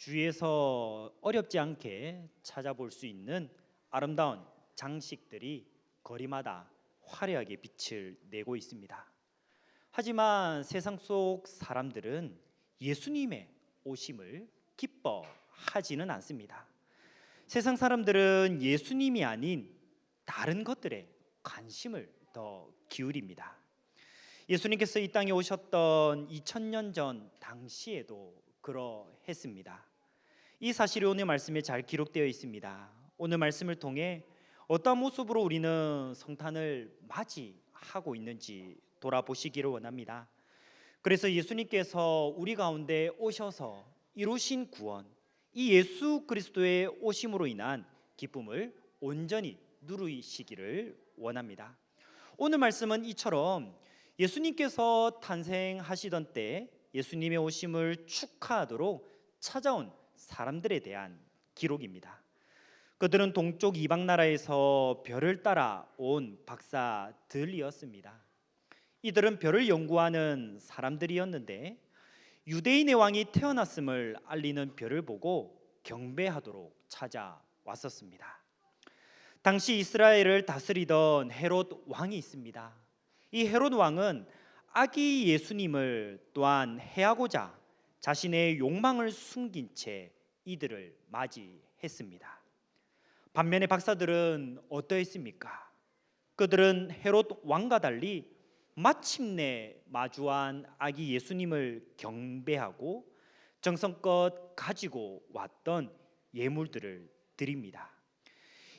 주위에서 어렵지 않게 찾아볼 수 있는 아름다운 장식들이 거리마다 화려하게 빛을 내고 있습니다. 하지만 세상 속 사람들은 예수님의 오심을 기뻐하지는 않습니다. 세상 사람들은 예수님이 아닌 다른 것들에 관심을 더 기울입니다. 예수님께서 이 땅에 오셨던 2000년 전 당시에도 그러했습니다. 이 사실이 오늘 말씀에 잘 기록되어 있습니다. 오늘 말씀을 통해 어떤 모습으로 우리는 성탄을 맞이하고 있는지 돌아보시기를 원합니다. 그래서 예수님께서 우리 가운데 오셔서 이루신 구원, 이 예수 그리스도의 오심으로 인한 기쁨을 온전히 누리시기를 원합니다. 오늘 말씀은 이처럼 예수님께서 탄생하시던 때 예수님의 오심을 축하하도록 찾아온 사람들에 대한 기록입니다. 그들은 동쪽 이방 나라에서 별을 따라 온 박사들이었습니다. 이들은 별을 연구하는 사람들이었는데 유대인의 왕이 태어났음을 알리는 별을 보고 경배하도록 찾아왔었습니다. 당시 이스라엘을 다스리던 헤롯 왕이 있습니다. 이 헤롯 왕은 아기 예수님을 또한 해하고자 자신의 욕망을 숨긴 채 이들을 맞이했습니다. 반면에 박사들은 어떠했습니까? 그들은 헤롯 왕과 달리 마침내 마주한 아기 예수님을 경배하고 정성껏 가지고 왔던 예물들을 드립니다.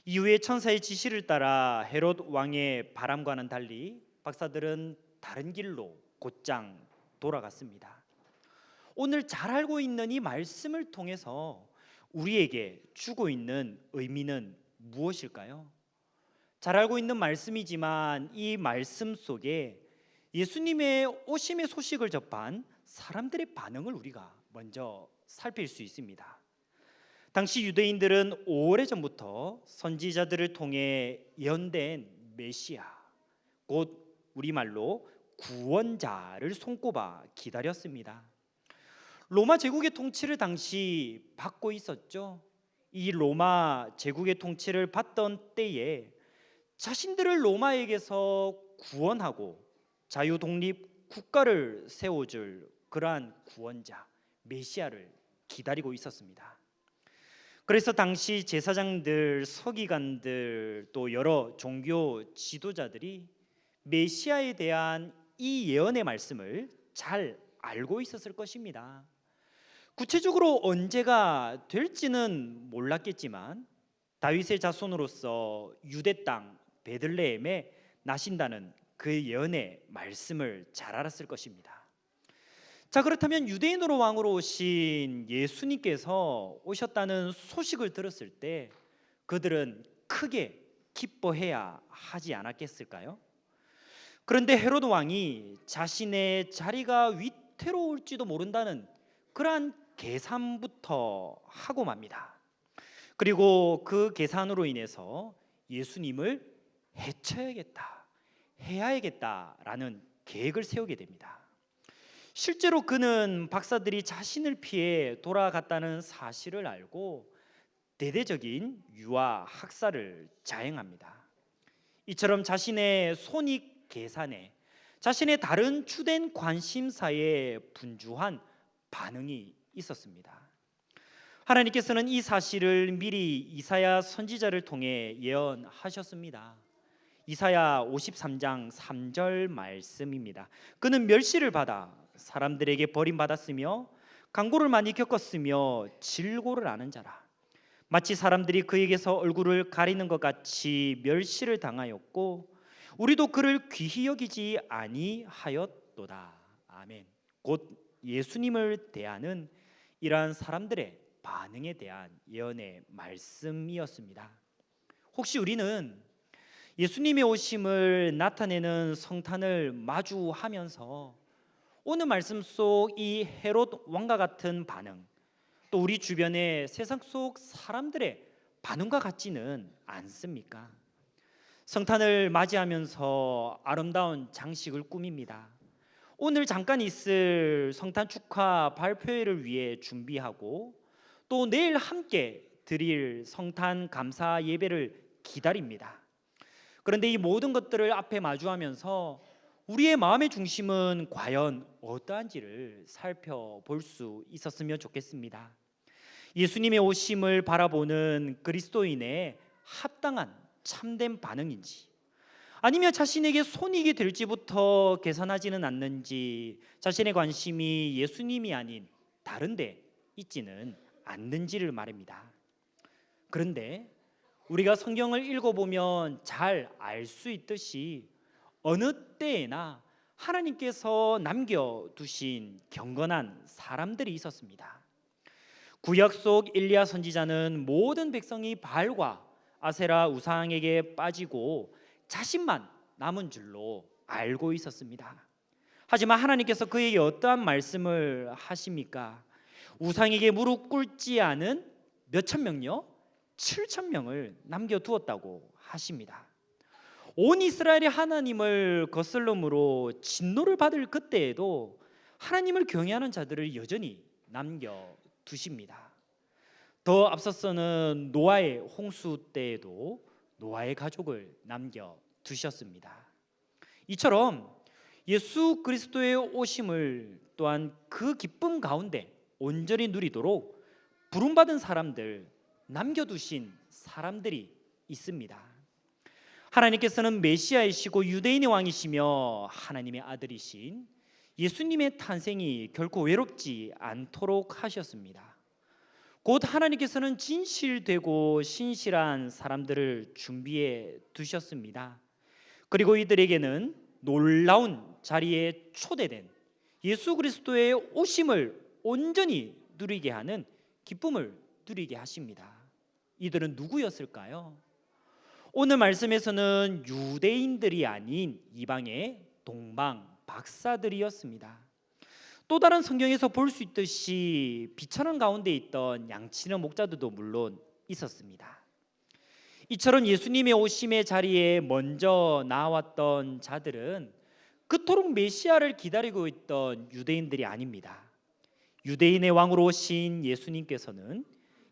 이후에 천사의 지시를 따라 헤롯 왕의 바람과는 달리 박사들은 다른 길로 곧장 돌아갔습니다. 오늘 잘 알고 있는 이 말씀을 통해서 우리에게 주고 있는 의미는 무엇일까요? 잘 알고 있는 말씀이지만 이 말씀 속에 예수님의 오심의 소식을 접한 사람들의 반응을 우리가 먼저 살필 수 있습니다. 당시 유대인들은 오래전부터 선지자들을 통해 예언된 메시아, 곧 우리말로 구원자를 손꼽아 기다렸습니다. 로마 제국의 통치를 당시 받고 있었죠. 이 로마 제국의 통치를 받던 때에 자신들을 로마에게서 구원하고 자유 독립 국가를 세워줄 그러한 구원자 메시아를 기다리고 있었습니다. 그래서 당시 제사장들, 서기관들 또 여러 종교 지도자들이 메시아에 대한 이 예언의 말씀을 잘 알고 있었을 것입니다. 구체적으로 언제가 될지는 몰랐겠지만 다윗의 자손으로서 유대 땅 베들레헴에 나신다는 그 예언의 말씀을 잘 알았을 것입니다. 자, 그렇다면 유대인으로 왕으로 오신 예수님께서 오셨다는 소식을 들었을 때 그들은 크게 기뻐해야 하지 않았겠을까요? 그런데 헤롯 왕이 자신의 자리가 위태로울지도 모른다는 그러한 계산부터 하고 맙니다. 그리고 그 계산으로 인해서 예수님을 해쳐야겠다, 해야겠다라는 계획을 세우게 됩니다. 실제로 그는 박사들이 자신을 피해 돌아갔다는 사실을 알고 대대적인 유아 학살을 자행합니다. 이처럼 자신의 손익 계산에 자신의 다른 주된 관심사에 분주한 반응이 있었습니다. 하나님께서는 이 사실을 미리 이사야 선지자를 통해 예언하셨습니다. 이사야 53장 3절 말씀입니다. 그는 멸시를 받아 사람들에게 버림받았으며 강고를 많이 겪었으며 질고를 아는 자라. 마치 사람들이 그에게서 얼굴을 가리는 것 같이 멸시를 당하였고 우리도 그를 귀히 여기지 아니하였도다. 아멘. 곧 예수님을 대하는 이러한 사람들의 반응에 대한 예언의 말씀이었습니다. 혹시 우리는 예수님의 오심을 나타내는 성탄을 마주하면서 오늘 말씀 속 이 헤롯 왕과 같은 반응, 또 우리 주변의 세상 속 사람들의 반응과 같지는 않습니까? 성탄을 맞이하면서 아름다운 장식을 꾸밉니다. 오늘 잠깐 있을 성탄 축하 발표회를 위해 준비하고 또 내일 함께 드릴 성탄 감사 예배를 기다립니다. 그런데 이 모든 것들을 앞에 마주하면서 우리의 마음의 중심은 과연 어떠한지를 살펴볼 수 있었으면 좋겠습니다. 예수님의 오심을 바라보는 그리스도인의 합당한 참된 반응인지, 아니면 자신에게 손익이 될지부터 계산하지는 않는지, 자신의 관심이 예수님이 아닌 다른 데 있지는 않는지를 말입니다. 그런데 우리가 성경을 읽어보면 잘 알 수 있듯이 어느 때에나 하나님께서 남겨두신 경건한 사람들이 있었습니다. 구약 속 엘리야 선지자는 모든 백성이 바알과 아세라 우상에게 빠지고 자신만 남은 줄로 알고 있었습니다. 하지만 하나님께서 그에게 어떠한 말씀을 하십니까? 우상에게 무릎 꿇지 않은 몇천 명요? 7천 명을 남겨두었다고 하십니다. 온 이스라엘이 하나님을 거슬름으로 진노를 받을 그때에도 하나님을 경외하는 자들을 여전히 남겨두십니다. 더 앞서서는 노아의 홍수 때에도 노아의 가족을 남겨두셨습니다. 이처럼 예수 그리스도의 오심을 또한 그 기쁨 가운데 온전히 누리도록 부름받은 사람들, 남겨두신 사람들이 있습니다. 하나님께서는 메시아이시고 유대인의 왕이시며 하나님의 아들이신 예수님의 탄생이 결코 외롭지 않도록 하셨습니다. 곧 하나님께서는 진실되고 신실한 사람들을 준비해 두셨습니다. 그리고 이들에게는 놀라운 자리에 초대된 예수 그리스도의 오심을 온전히 누리게 하는 기쁨을 누리게 하십니다. 이들은 누구였을까요? 오늘 말씀에서는 유대인들이 아닌 이방의 동방 박사들이었습니다. 또 다른 성경에서 볼 수 있듯이 비천한 가운데 있던 양치는 목자들도 물론 있었습니다. 이처럼 예수님의 오심의 자리에 먼저 나왔던 자들은 그토록 메시아를 기다리고 있던 유대인들이 아닙니다. 유대인의 왕으로 오신 예수님께서는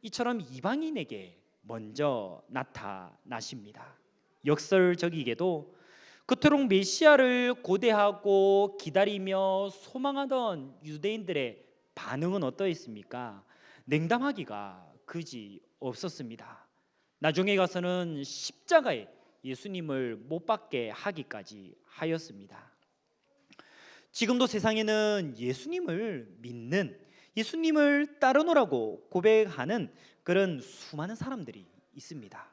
이처럼 이방인에게 먼저 나타나십니다. 역설적이게도 그토록 메시아를 고대하고 기다리며 소망하던 유대인들의 반응은 어떠했습니까? 냉담하기가 그지 없었습니다. 나중에 가서는 십자가에 예수님을 못 박게 하기까지 하였습니다. 지금도 세상에는 예수님을 믿는, 예수님을 따르노라고 고백하는 그런 수많은 사람들이 있습니다.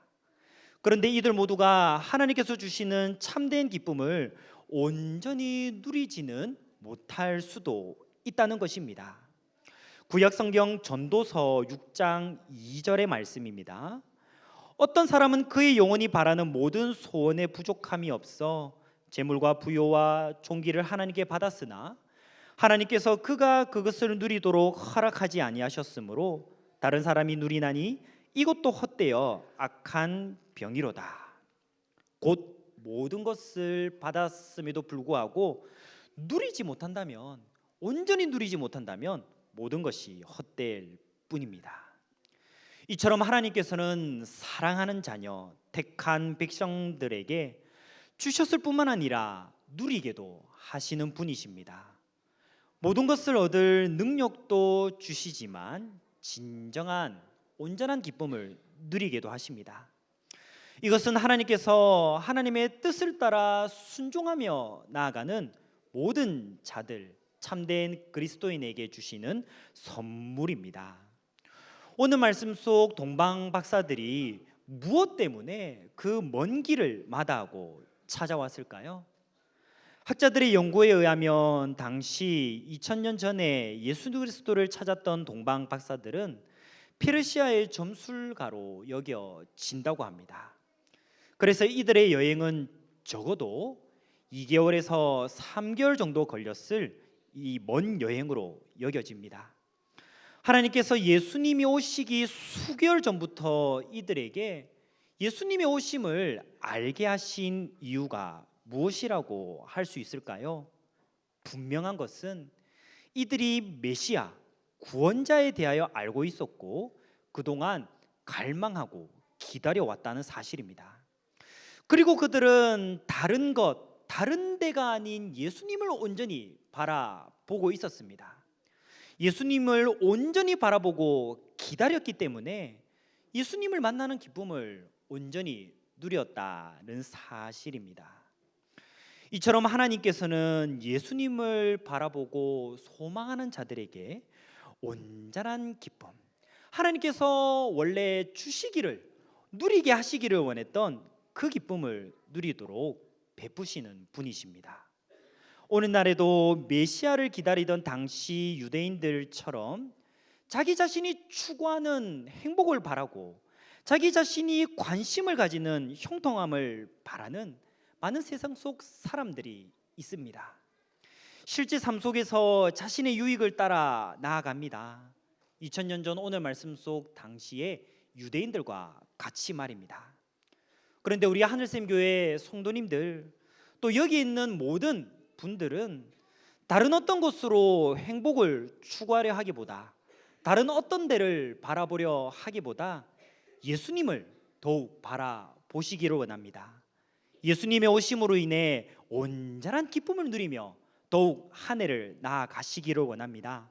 그런데 이들 모두가 하나님께서 주시는 참된 기쁨을 온전히 누리지는 못할 수도 있다는 것입니다. 구약 성경 전도서 6장 2절의 말씀입니다. 어떤 사람은 그의 영혼이 바라는 모든 소원에 부족함이 없어 재물과 부요와 존귀를 하나님께 받았으나 하나님께서 그가 그것을 누리도록 허락하지 아니하셨으므로 다른 사람이 누리나니 이것도 헛되어 악한 병이로다. 곧 모든 것을 받았음에도 불구하고 누리지 못한다면, 온전히 누리지 못한다면 모든 것이 헛될 뿐입니다. 이처럼 하나님께서는 사랑하는 자녀, 택한 백성들에게 주셨을 뿐만 아니라 누리게도 하시는 분이십니다. 모든 것을 얻을 능력도 주시지만 진정한 온전한 기쁨을 누리게도 하십니다. 이것은 하나님께서 하나님의 뜻을 따라 순종하며 나아가는 모든 자들, 참된 그리스도인에게 주시는 선물입니다. 오늘 말씀 속 동방 박사들이 무엇 때문에 그 먼 길을 마다하고 찾아왔을까요? 학자들의 연구에 의하면 당시 2000년 전에 예수 그리스도를 찾았던 동방 박사들은 페르시아의 점술가로 여겨진다고 합니다. 그래서 이들의 여행은 적어도 2개월에서 3개월 정도 걸렸을 이 먼 여행으로 여겨집니다. 하나님께서 예수님이 오시기 수개월 전부터 이들에게 예수님의 오심을 알게 하신 이유가 무엇이라고 할 수 있을까요? 분명한 것은 이들이 메시아, 구원자에 대하여 알고 있었고 그동안 갈망하고 기다려왔다는 사실입니다. 그리고 그들은 다른 데가 아닌 예수님을 온전히 바라보고 있었습니다. 예수님을 온전히 바라보고 기다렸기 때문에 예수님을 만나는 기쁨을 온전히 누렸다는 사실입니다. 이처럼 하나님께서는 예수님을 바라보고 소망하는 자들에게 온전한 기쁨, 하나님께서 원래 주시기를 누리게 하시기를 원했던 그 기쁨을 누리도록 베푸시는 분이십니다. 오늘날에도 메시아를 기다리던 당시 유대인들처럼 자기 자신이 추구하는 행복을 바라고 자기 자신이 관심을 가지는 형통함을 바라는 많은 세상 속 사람들이 있습니다. 실제 삶 속에서 자신의 유익을 따라 나아갑니다. 2000년 전 오늘 말씀 속 당시의 유대인들과 같이 말입니다. 그런데 우리 하늘샘교회 성도님들, 또 여기 있는 모든 분들은 다른 어떤 곳으로 행복을 추구하려 하기보다, 다른 어떤 데를 바라보려 하기보다 예수님을 더욱 바라보시기를 원합니다. 예수님의 오심으로 인해 온전한 기쁨을 누리며 더욱 한 해를 나아가시기를 원합니다.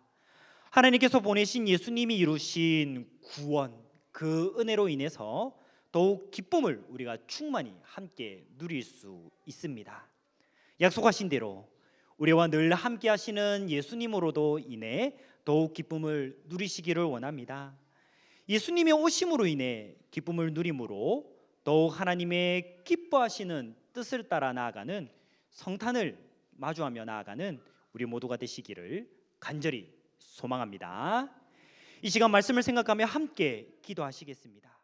하나님께서 보내신 예수님이 이루신 구원, 그 은혜로 인해서 더욱 기쁨을 우리가 충만히 함께 누릴 수 있습니다. 약속하신 대로 우리와 늘 함께 하시는 예수님으로도 인해 더욱 기쁨을 누리시기를 원합니다. 예수님의 오심으로 인해 기쁨을 누림으로 더욱 하나님의 기뻐하시는 뜻을 따라 나아가는 성탄을 마주하며 나아가는 우리 모두가 되시기를 간절히 소망합니다. 이 시간 말씀을 생각하며 함께 기도하시겠습니다.